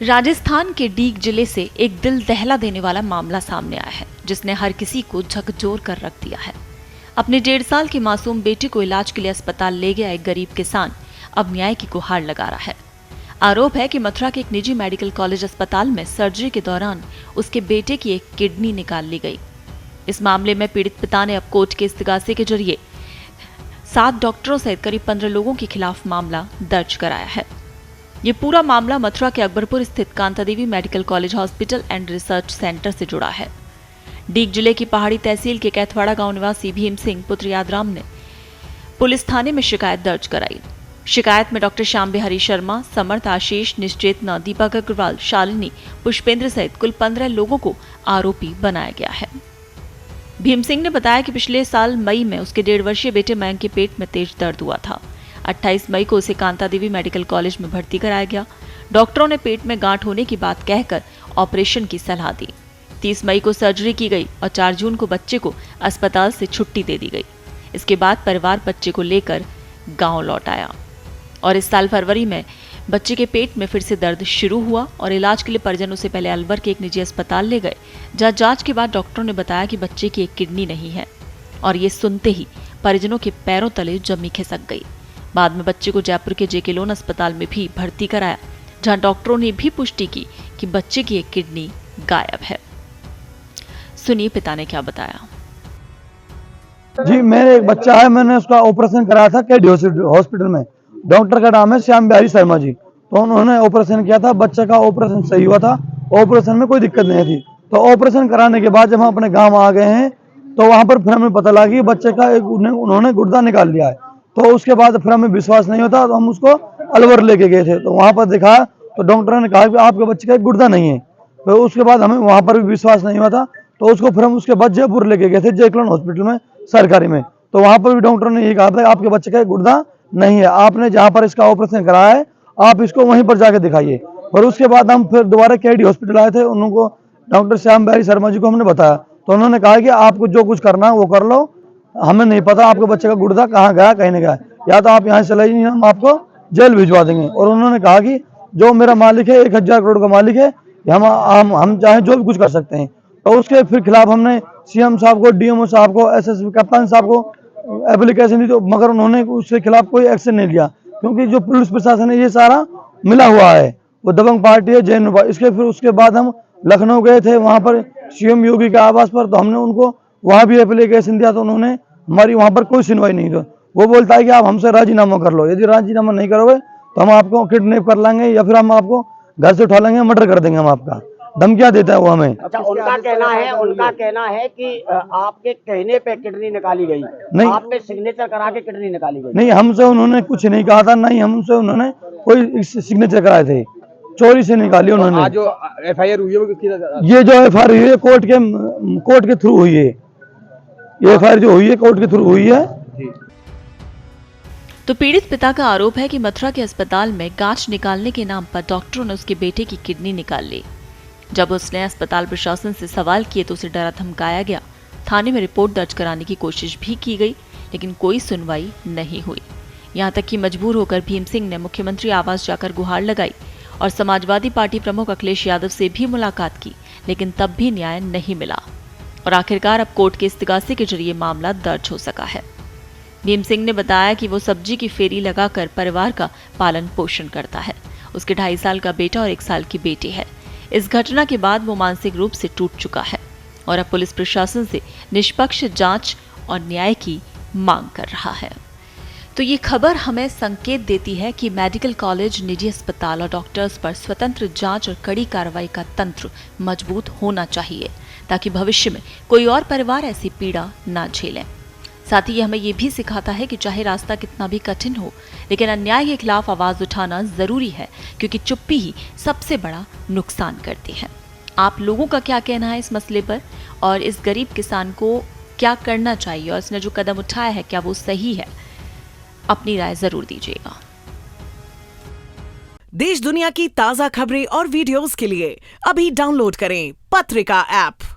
राजस्थान के डीग जिले से एक दिल दहला देने वाला मामला सामने आया है, जिसने हर किसी को झकझोर कर रख दिया है। अपने 1.5 साल के मासूम बेटे को इलाज के लिए अस्पताल ले गया एक गरीब किसान अब न्याय की गुहार लगा रहा है। आरोप है कि मथुरा के एक निजी मेडिकल कॉलेज अस्पताल में सर्जरी के दौरान उसके बेटे की एक किडनी निकाल ली गई। इस मामले में पीड़ित पिता ने अब कोर्ट के इस्तिगासे के जरिए 7 डॉक्टरों सहित करीब 15 लोगों के खिलाफ मामला दर्ज कराया है। ये पूरा मामला मथुरा के अकबरपुर स्थित Kanta Devi medical college hospital and research centre से जुड़ा है। डीग जिले की पहाड़ी तहसील के कैथवाड़ा गांव निवासी भीम सिंह पुत्र यादराम ने पुलिस थाने में शिकायत दर्ज कराई। शिकायत में डॉक्टर श्याम बिहारी शर्मा, समर्थ, आशीष, निश्चेतना, दीपक अग्रवाल, शालिनी, पुष्पेंद्र सहित कुल 15 लोगों को आरोपी बनाया गया है। भीम सिंह ने बताया कि पिछले साल मई में उसके 1.5 वर्षीय बेटे मयंक के पेट में तेज दर्द हुआ था। 28 मई को उसे कांता देवी मेडिकल कॉलेज में भर्ती कराया गया। डॉक्टरों ने पेट में गांठ होने की बात कहकर ऑपरेशन की सलाह दी। 30 मई को सर्जरी की गई और 4 जून को बच्चे को अस्पताल से छुट्टी दे दी गई। इसके बाद परिवार बच्चे को लेकर गांव लौट आया और इस साल फरवरी में बच्चे के पेट में फिर से दर्द शुरू हुआ और इलाज के लिए परिजन उसे पहले अलवर के एक निजी अस्पताल ले गए, जहां जांच के बाद डॉक्टरों ने बताया कि बच्चे की एक किडनी नहीं है और ये सुनते ही परिजनों के पैरों तले जमी खिसक गई। बाद में बच्चे को जयपुर के जेके लोन अस्पताल में भी भर्ती कराया, जहां डॉक्टरों ने भी पुष्टि की कि बच्चे की एक किडनी गायब है। सुनिए पिता ने क्या बताया। जी, मेरे एक बच्चा है, मैंने उसका ऑपरेशन कराया था केडी हॉस्पिटल में। डॉक्टर का नाम है श्याम बिहारी शर्मा जी। तो उन्होंने ऑपरेशन किया था, बच्चे का ऑपरेशन सही हुआ था, ऑपरेशन में कोई दिक्कत नहीं थी। तो ऑपरेशन कराने के बाद जब हम अपने गांव आ गए हैं तो वहां पर फिर हमें पता लगा कि बच्चे का उन्होंने गुर्दा निकाल लिया है। तो उसके बाद फिर हमें विश्वास नहीं होता तो हम उसको अलवर लेके गए थे। तो वहां पर दिखाया तो डॉक्टर ने कहा कि आपके बच्चे का एक गुर्दा नहीं है। तो उसके बाद हमें वहां पर भी विश्वास नहीं हुआ था, तो उसको फिर हम उसके बाद जयपुर लेके गए थे जेकलन हॉस्पिटल में सरकारी में। तो वहां पर भी डॉक्टर ने यही कहा था आपके बच्चे का एक गुर्दा नहीं है, आपने जहां पर इसका ऑपरेशन कराया है आप इसको वहीं पर जाके दिखाइए। और उसके बाद हम फिर दोबारा केडी हॉस्पिटल आए थे, उनको डॉक्टर श्याम बिहारी शर्मा जी को हमने बताया। तो उन्होंने कहा कि आपको जो कुछ करना है वो कर लो, हमें नहीं पता आपके बच्चे का गुर्दा कहाँ गया कहीं नहीं गया, या तो आप यहाँ से चले जाइए, हम आपको जेल भिजवा देंगे। और उन्होंने कहा कि जो मेरा मालिक है 1000 करोड़ का मालिक है, हम चाहे जो भी कुछ कर सकते हैं। तो उसके फिर खिलाफ हमने सीएम साहब को, डीएमओ साहब को, एसएसपी कप्तान साहब को एप्लीकेशन दी, तो मगर उन्होंने उसके खिलाफ कोई एक्शन नहीं लिया, क्योंकि जो पुलिस प्रशासन है ये सारा मिला हुआ है, वो दबंग पार्टी है जैन। इसके फिर उसके बाद हम लखनऊ गए थे, वहां पर सीएम योगी के आवास पर, तो हमने उनको वहां भी एप्लीकेशन दिया, तो उन्होंने हमारी वहां पर कोई सुनवाई नहीं की। वो बोलता है कि आप हमसे राजीनामा कर लो, यदि राजीनामा नहीं करोगे तो हम आपको किडनैप कर लेंगे या फिर हम आपको घर से उठा लेंगे, मर्डर कर देंगे हम आपका। धमकियां देता है वो हमें। अच्छा, उनका कहना है कि आपके कहने पे किडनी निकाली गई, नहीं, आपने सिग्नेचर करा के किडनी निकाली गई। नहीं, हमसे उन्होंने कुछ नहीं कहा था, नहीं हमसे उन्होंने कोई सिग्नेचर कराए थे, चोरी से निकाली उन्होंने। आज जो एफआईआर हुई है वो किसकी? ये जो एफआईआर हुई है कोर्ट के थ्रू हुई है। ये एफआईआर जो हुई है कोर्ट के थ्रू हुई है। तो पीड़ित पिता का आरोप है कि मथुरा के अस्पताल में गांठ निकालने के नाम पर डॉक्टरों ने उसके बेटे की किडनी निकाल ली। जब उसने अस्पताल प्रशासन से सवाल किए तो उसे डरा धमकाया गया। थाने में रिपोर्ट दर्ज कराने की कोशिश भी की गई, लेकिन कोई सुनवाई नहीं हुई। यहां तक कि मजबूर होकर भीम सिंह ने मुख्यमंत्री आवास जाकर गुहार लगाई और समाजवादी पार्टी प्रमुख अखिलेश यादव से भी मुलाकात की, लेकिन तब भी न्याय नहीं मिला और आखिरकार अब कोर्ट के इस्तिगासे के जरिए मामला दर्ज हो सका है। भीम सिंह ने बताया कि वो सब्जी की फेरी लगाकर परिवार का पालन पोषण करता है। उसके 2.5 साल का बेटा और 1 साल की बेटी है। इस घटना के बाद वो मानसिक रूप से टूट चुका है और अब पुलिस प्रशासन से निष्पक्ष जांच और न्याय की मांग कर रहा है। तो ये खबर हमें संकेत देती है कि मेडिकल कॉलेज, निजी अस्पताल और डॉक्टर्स पर स्वतंत्र जांच और कड़ी कार्रवाई का तंत्र मजबूत होना चाहिए, ताकि भविष्य में कोई और परिवार ऐसी पीड़ा ना झेलें। साथ ही ये हमें ये भी सिखाता है कि चाहे रास्ता कितना भी कठिन हो, लेकिन अन्याय के खिलाफ आवाज उठाना जरूरी है, क्योंकि चुप्पी ही सबसे बड़ा नुकसान करती है। आप लोगों का क्या कहना है इस मसले पर, और इस गरीब किसान को क्या करना चाहिए और इसने जो कदम उठाया है क्या वो सही है? अपनी राय जरूर दीजिएगा। देश दुनिया की ताजा खबरें और वीडियोस के लिए अभी डाउनलोड करें पत्रिका ऐप।